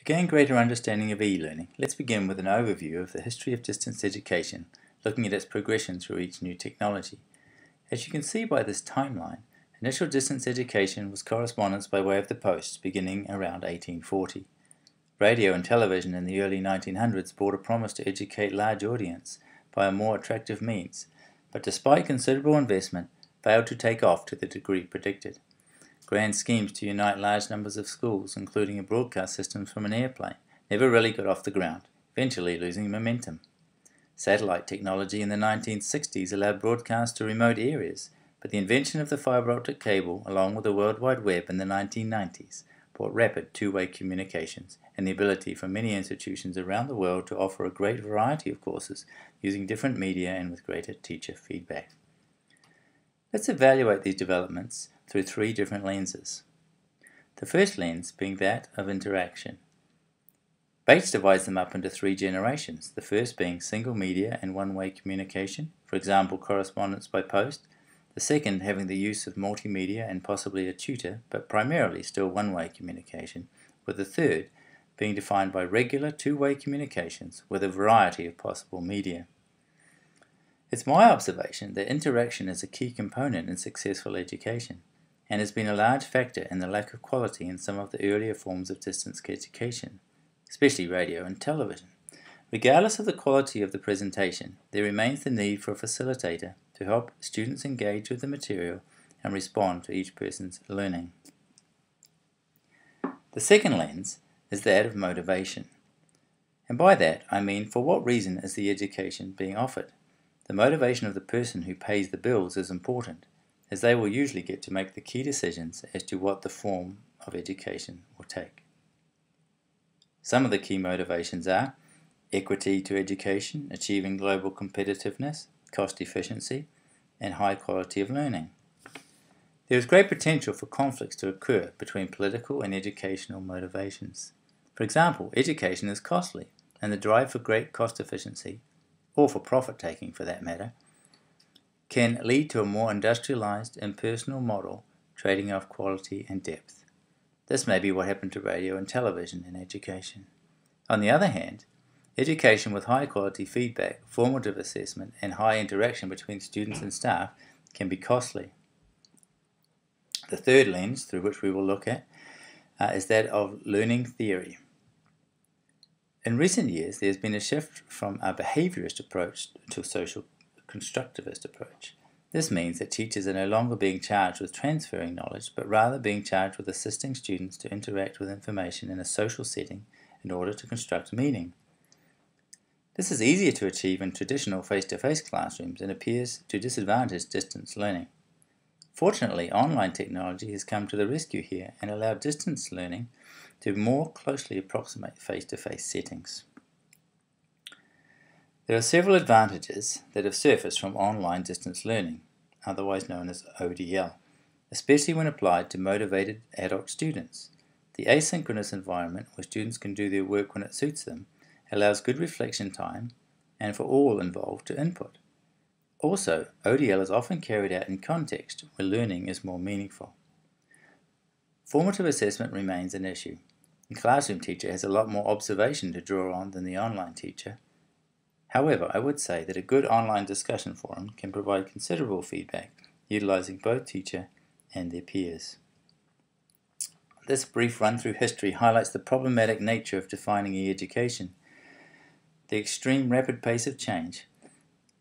To gain greater understanding of e-learning, let's begin with an overview of the history of distance education, looking at its progression through each new technology. As you can see by this timeline, initial distance education was correspondence by way of the post, beginning around 1840. Radio and television in the early 1900s bore a promise to educate large audiences by a more attractive means, but despite considerable investment, failed to take off to the degree predicted. Grand schemes to unite large numbers of schools, including a broadcast system from an airplane, never really got off the ground, eventually losing momentum. Satellite technology in the 1960s allowed broadcast to remote areas, but the invention of the fiber optic cable, along with the World Wide Web in the 1990s, brought rapid two-way communications and the ability for many institutions around the world to offer a great variety of courses using different media and with greater teacher feedback. Let's evaluate these developments through three different lenses. The first lens being that of interaction. Bates divides them up into three generations, the first being single media and one-way communication, for example correspondence by post, the second having the use of multimedia and possibly a tutor, but primarily still one-way communication, with the third being defined by regular two-way communications with a variety of possible media. It's my observation that interaction is a key component in successful education, and has been a large factor in the lack of quality in some of the earlier forms of distance education, especially radio and television. Regardless of the quality of the presentation, there remains the need for a facilitator to help students engage with the material and respond to each person's learning. The second lens is that of motivation. And by that I mean, for what reason is the education being offered? The motivation of the person who pays the bills is important, as they will usually get to make the key decisions as to what the form of education will take. Some of the key motivations are equity to education, achieving global competitiveness, cost efficiency, and high quality of learning. There is great potential for conflicts to occur between political and educational motivations. For example, education is costly, and the drive for great cost efficiency, or for profit-taking for that matter, can lead to a more industrialized, impersonal model trading off quality and depth. This may be what happened to radio and television in education. On the other hand, education with high-quality feedback, formative assessment, and high interaction between students and staff can be costly. The third lens through which we will look at is that of learning theory. In recent years, there has been a shift from a behaviorist approach to a social constructivist approach. This means that teachers are no longer being charged with transferring knowledge, but rather being charged with assisting students to interact with information in a social setting in order to construct meaning. This is easier to achieve in traditional face-to-face classrooms and appears to disadvantage distance learning. Fortunately, online technology has come to the rescue here and allowed distance learning to more closely approximate face-to-face settings. There are several advantages that have surfaced from online distance learning, otherwise known as ODL, especially when applied to motivated adult students. The asynchronous environment, where students can do their work when it suits them, allows good reflection time and for all involved to input. Also, ODL is often carried out in context where learning is more meaningful. Formative assessment remains an issue. The classroom teacher has a lot more observation to draw on than the online teacher. However, I would say that a good online discussion forum can provide considerable feedback, utilizing both teacher and their peers. This brief run through history highlights the problematic nature of defining e-education. The extreme rapid pace of change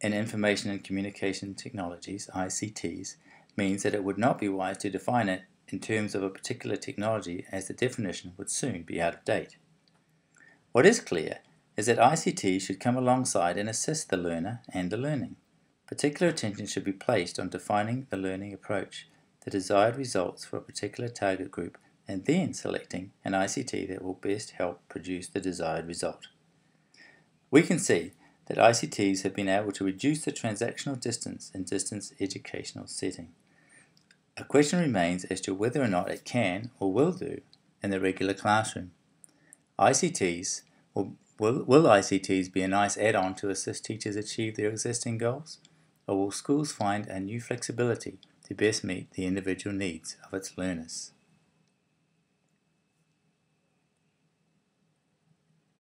in information and communication technologies, ICTs, means that it would not be wise to define it in terms of a particular technology, as the definition would soon be out of date. What is clear is that ICT should come alongside and assist the learner and the learning. Particular attention should be placed on defining the learning approach, the desired results for a particular target group, and then selecting an ICT that will best help produce the desired result. We can see that ICTs have been able to reduce the transactional distance in distance educational setting. A question remains as to whether or not it can or will do in the regular classroom. Will ICTs be a nice add-on to assist teachers achieve their existing goals, or will schools find a new flexibility to best meet the individual needs of its learners?